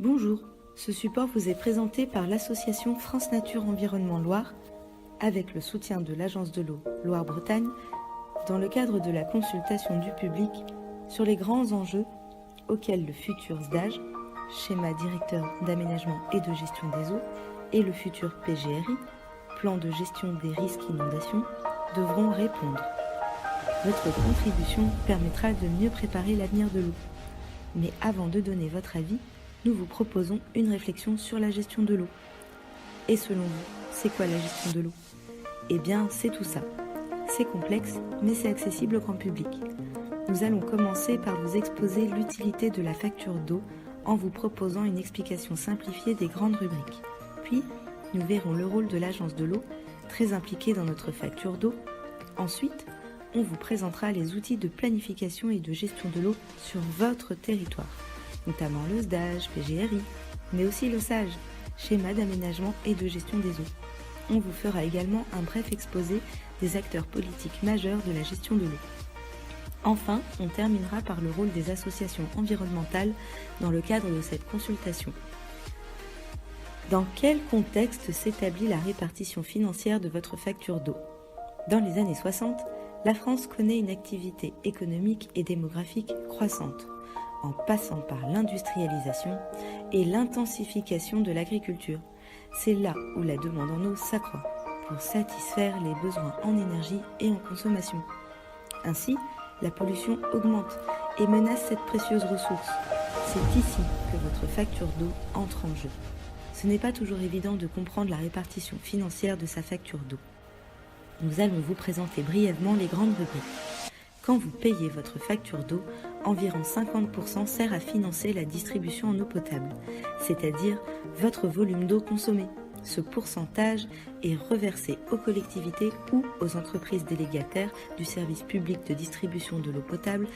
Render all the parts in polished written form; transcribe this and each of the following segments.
Bonjour, ce support vous est présenté par l'association France Nature Environnement Loire avec le soutien de l'Agence de l'eau Loire-Bretagne dans le cadre de la consultation du public sur les grands enjeux auxquels le futur SDAGE, schéma directeur d'aménagement et de gestion des eaux, et le futur PGRI, plan de gestion des risques inondations, devront répondre. Votre contribution permettra de mieux préparer l'avenir de l'eau. Mais avant de donner votre avis, nous vous proposons une réflexion sur la gestion de l'eau. Et selon vous, c'est quoi la gestion de l'eau ? Eh bien, c'est tout ça. C'est complexe, mais c'est accessible au grand public. Nous allons commencer par vous exposer l'utilité de la facture d'eau en vous proposant une explication simplifiée des grandes rubriques. Puis, nous verrons le rôle de l'Agence de l'eau, très impliquée dans notre facture d'eau. Ensuite, on vous présentera les outils de planification et de gestion de l'eau sur votre territoire, notamment le SDAGE, PGRI, mais aussi le SAGE, schéma d'aménagement et de gestion des eaux. On vous fera également un bref exposé des acteurs politiques majeurs de la gestion de l'eau. Enfin, on terminera par le rôle des associations environnementales dans le cadre de cette consultation. Dans quel contexte s'établit la répartition financière de votre facture d'eau ? Dans les années 60, la France connaît une activité économique et démographique croissante, en passant par l'industrialisation et l'intensification de l'agriculture. C'est là où la demande en eau s'accroît, pour satisfaire les besoins en énergie et en consommation. Ainsi, la pollution augmente et menace cette précieuse ressource. C'est ici que votre facture d'eau entre en jeu. Ce n'est pas toujours évident de comprendre la répartition financière de sa facture d'eau. Nous allons vous présenter brièvement les grandes rubriques. Quand vous payez votre facture d'eau, environ 50% sert à financer la distribution en eau potable, c'est-à-dire votre volume d'eau consommé. Ce pourcentage est reversé aux collectivités ou aux entreprises délégataires du service public de distribution de l'eau potable,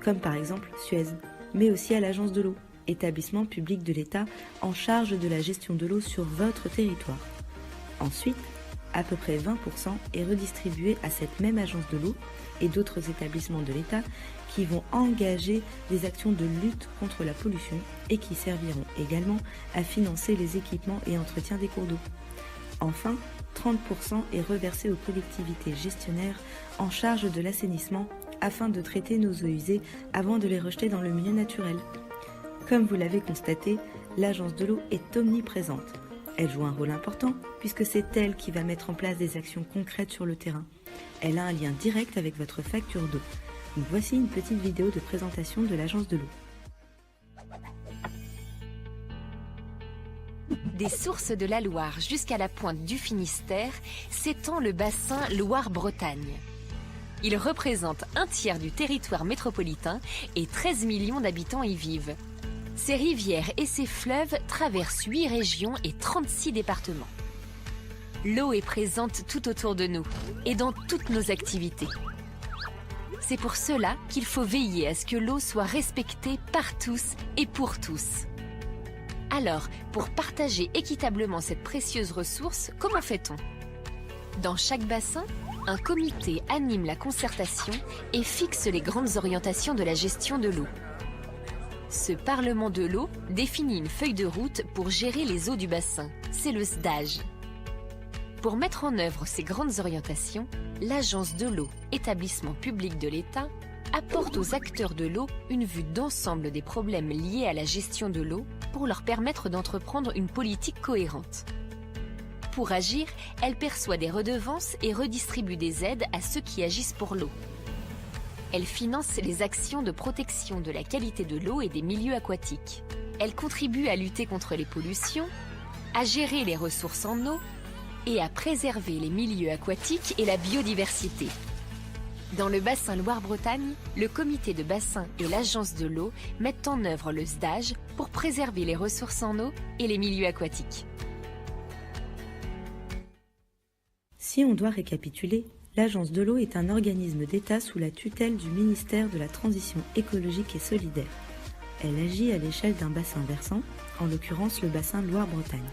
comme par exemple Suez, mais aussi à l'Agence de l'eau, établissement public de l'État en charge de la gestion de l'eau sur votre territoire. Ensuite, à peu près 20% est redistribué à cette même agence de l'eau et d'autres établissements de l'État qui vont engager des actions de lutte contre la pollution et qui serviront également à financer les équipements et entretiens des cours d'eau. Enfin, 30% est reversé aux collectivités gestionnaires en charge de l'assainissement afin de traiter nos eaux usées avant de les rejeter dans le milieu naturel. Comme vous l'avez constaté, l'agence de l'eau est omniprésente. Elle joue un rôle important puisque c'est elle qui va mettre en place des actions concrètes sur le terrain. Elle a un lien direct avec votre facture d'eau. Donc voici une petite vidéo de présentation de l'Agence de l'eau. Des sources de la Loire jusqu'à la pointe du Finistère s'étend le bassin Loire-Bretagne. Il représente un tiers du territoire métropolitain et 13 millions d'habitants y vivent. Ses rivières et ses fleuves traversent 8 régions et 36 départements. L'eau est présente tout autour de nous et dans toutes nos activités. C'est pour cela qu'il faut veiller à ce que l'eau soit respectée par tous et pour tous. Alors, pour partager équitablement cette précieuse ressource, comment fait-on ? Dans chaque bassin, un comité anime la concertation et fixe les grandes orientations de la gestion de l'eau. Ce Parlement de l'eau définit une feuille de route pour gérer les eaux du bassin. C'est le SDAGE. Pour mettre en œuvre ces grandes orientations, l'Agence de l'eau, établissement public de l'État, apporte aux acteurs de l'eau une vue d'ensemble des problèmes liés à la gestion de l'eau pour leur permettre d'entreprendre une politique cohérente. Pour agir, elle perçoit des redevances et redistribue des aides à ceux qui agissent pour l'eau. Elle finance les actions de protection de la qualité de l'eau et des milieux aquatiques. Elle contribue à lutter contre les pollutions, à gérer les ressources en eau et à préserver les milieux aquatiques et la biodiversité. Dans le bassin Loire-Bretagne, le comité de bassin et l'agence de l'eau mettent en œuvre le SDAGE pour préserver les ressources en eau et les milieux aquatiques. Si on doit récapituler, l'Agence de l'eau est un organisme d'État sous la tutelle du ministère de la Transition écologique et solidaire. Elle agit à l'échelle d'un bassin versant, en l'occurrence le bassin Loire-Bretagne.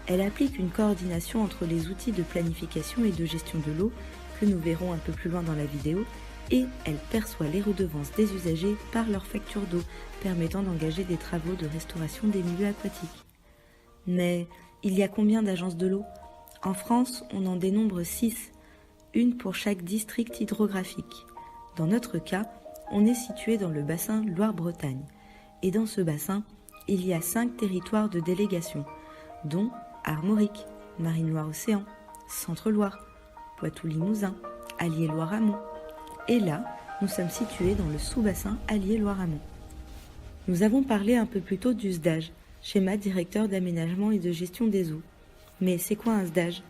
Elle applique une coordination entre les outils de planification et de gestion de l'eau, que nous verrons un peu plus loin dans la vidéo, et elle perçoit les redevances des usagers par leur facture d'eau, permettant d'engager des travaux de restauration des milieux aquatiques. Mais il y a combien d'agences de l'eau ? En France, on en dénombre 6, une pour chaque district hydrographique. Dans notre cas, on est situé dans le bassin Loire-Bretagne. Et dans ce bassin, il y a 5 territoires de délégation, dont Armorique, Marine-Loire-Océan, Centre-Loire, Poitou-Limousin, Allier-Loire-Amont. Et là, nous sommes situés dans le sous-bassin Allier-Loire-Amont. Nous avons parlé un peu plus tôt du SDAGE, schéma directeur d'aménagement et de gestion des eaux. Mais c'est quoi un SDAGE ?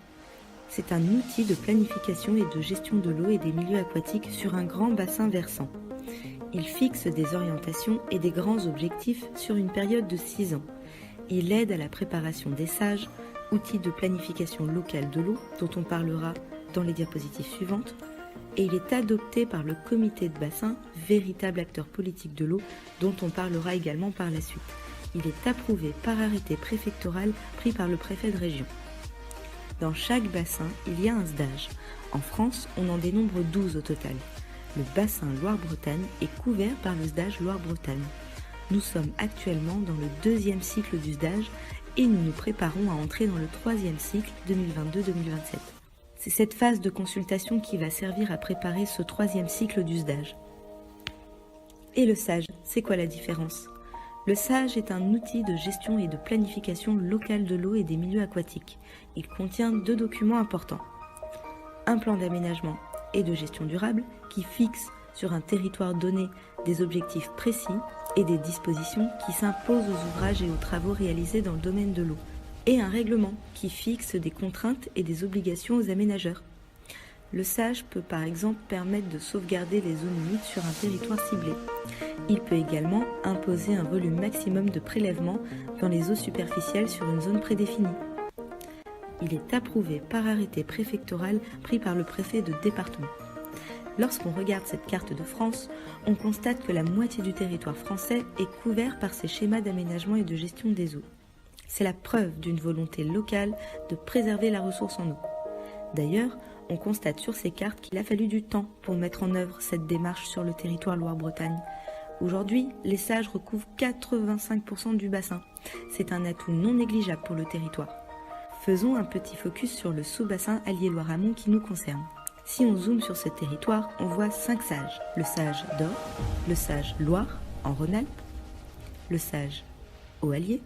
C'est un outil de planification et de gestion de l'eau et des milieux aquatiques sur un grand bassin versant. Il fixe des orientations et des grands objectifs sur une période de 6 ans. Il aide à la préparation des SAGE, outils de planification locale de l'eau, dont on parlera dans les diapositives suivantes, et il est adopté par le comité de bassin, véritable acteur politique de l'eau, dont on parlera également par la suite. Il est approuvé par arrêté préfectoral pris par le préfet de région. Dans chaque bassin, il y a un SDAGE. En France, on en dénombre 12 au total. Le bassin Loire-Bretagne est couvert par le SDAGE Loire-Bretagne. Nous sommes actuellement dans le 2e cycle du SDAGE et nous nous préparons à entrer dans le 3e cycle 2022-2027. C'est cette phase de consultation qui va servir à préparer ce 3e cycle du SDAGE. Et le SAGE, c'est quoi la différence ? Le SAGE est un outil de gestion et de planification locale de l'eau et des milieux aquatiques. Il contient 2 documents importants. Un plan d'aménagement et de gestion durable qui fixe sur un territoire donné des objectifs précis et des dispositions qui s'imposent aux ouvrages et aux travaux réalisés dans le domaine de l'eau. Et un règlement qui fixe des contraintes et des obligations aux aménageurs. Le SAGE peut par exemple permettre de sauvegarder les zones humides sur un territoire ciblé. Il peut également imposer un volume maximum de prélèvement dans les eaux superficielles sur une zone prédéfinie. Il est approuvé par arrêté préfectoral pris par le préfet de département. Lorsqu'on regarde cette carte de France, on constate que la moitié du territoire français est couvert par ces schémas d'aménagement et de gestion des eaux. C'est la preuve d'une volonté locale de préserver la ressource en eau. D'ailleurs, on constate sur ces cartes qu'il a fallu du temps pour mettre en œuvre cette démarche sur le territoire Loire-Bretagne. Aujourd'hui, les SAGE recouvrent 85% du bassin. C'est un atout non négligeable pour le territoire. Faisons un petit focus sur le sous-bassin Allier-Loire-Amont qui nous concerne. Si on zoome sur ce territoire, on voit 5 SAGE. Le SAGE d'Or, le SAGE Loire en Rhône-Alpes, le SAGE au Allier,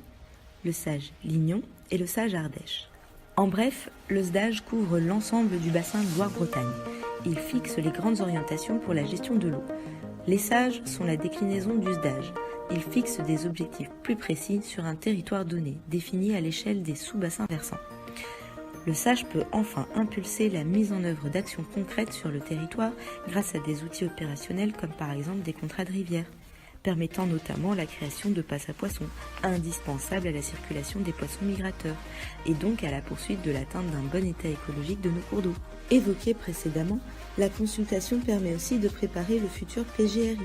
le SAGE Lignon et le SAGE Ardèche. En bref, le SDAGE couvre l'ensemble du bassin Loire-Bretagne. Il fixe les grandes orientations pour la gestion de l'eau. Les SAGE sont la déclinaison du SDAGE. Ils fixent des objectifs plus précis sur un territoire donné, défini à l'échelle des sous-bassins versants. Le SAGE peut enfin impulser la mise en œuvre d'actions concrètes sur le territoire grâce à des outils opérationnels comme par exemple des contrats de rivière, permettant notamment la création de passes à poissons, indispensables à la circulation des poissons migrateurs, et donc à la poursuite de l'atteinte d'un bon état écologique de nos cours d'eau. Évoqué précédemment, la consultation permet aussi de préparer le futur PGRI,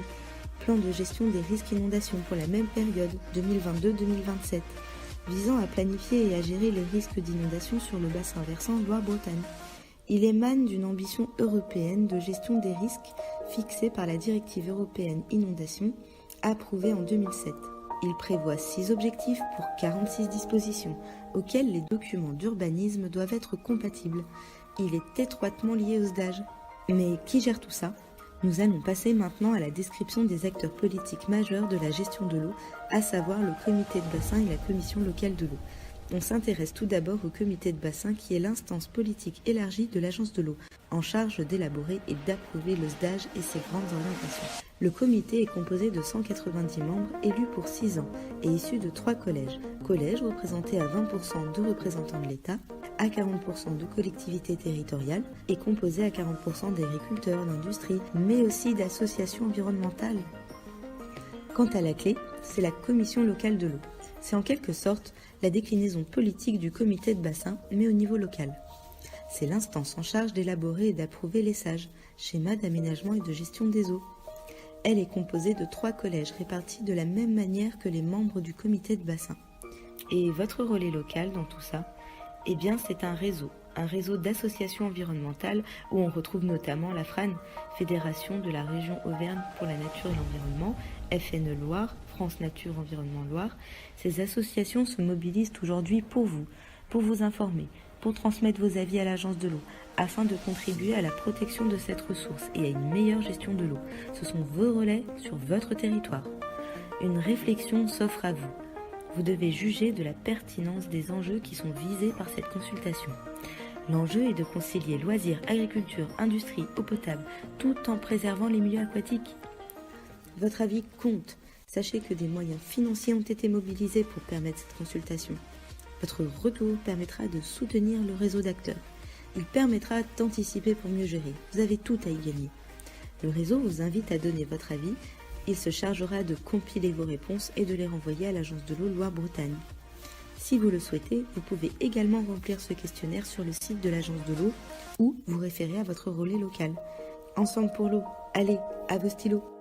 plan de gestion des risques inondations pour la même période, 2022-2027, visant à planifier et à gérer les risques d'inondation sur le bassin versant Loire-Bretagne. Il émane d'une ambition européenne de gestion des risques fixée par la directive européenne inondation, approuvée en 2007. Il prévoit 6 objectifs pour 46 dispositions, auxquelles les documents d'urbanisme doivent être compatibles. Il est étroitement lié au SDAGE. Mais qui gère tout ça ? Nous allons passer maintenant à la description des acteurs politiques majeurs de la gestion de l'eau, à savoir le comité de bassin et la commission locale de l'eau. On s'intéresse tout d'abord au comité de bassin qui est l'instance politique élargie de l'agence de l'eau, en charge d'élaborer et d'approuver le SDAGE et ses grandes orientations. Le comité est composé de 190 membres élus pour 6 ans et issus de 3 collèges. Collèges représentés à 20% de représentants de l'État, à 40% de collectivités territoriales et composés à 40% d'agriculteurs, d'industrie, mais aussi d'associations environnementales. Quant à la clé, c'est la commission locale de l'eau. C'est en quelque sorte la déclinaison politique du comité de bassin, mais au niveau local. C'est l'instance en charge d'élaborer et d'approuver les SAGE, schémas d'aménagement et de gestion des eaux. Elle est composée de 3 collèges répartis de la même manière que les membres du comité de bassin. Et votre relais local dans tout ça ? Eh bien, c'est un réseau. un réseau d'associations environnementales où on retrouve notamment la FRAN, Fédération de la région Auvergne pour la nature et l'environnement, FNE Loire, France Nature Environnement Loire. Ces associations se mobilisent aujourd'hui pour vous informer, pour transmettre vos avis à l'Agence de l'eau, afin de contribuer à la protection de cette ressource et à une meilleure gestion de l'eau. Ce sont vos relais sur votre territoire. Une réflexion s'offre à vous. Vous devez juger de la pertinence des enjeux qui sont visés par cette consultation. L'enjeu est de concilier loisirs, agriculture, industrie, eau potable, tout en préservant les milieux aquatiques. Votre avis compte. Sachez que des moyens financiers ont été mobilisés pour permettre cette consultation. Votre retour permettra de soutenir le réseau d'acteurs. Il permettra d'anticiper pour mieux gérer. Vous avez tout à y gagner. Le réseau vous invite à donner votre avis. Il se chargera de compiler vos réponses et de les renvoyer à l'Agence de l'eau Loire-Bretagne. Si vous le souhaitez, vous pouvez également remplir ce questionnaire sur le site de l'Agence de l'eau ou vous référer à votre relais local. Ensemble pour l'eau, allez, à vos stylos!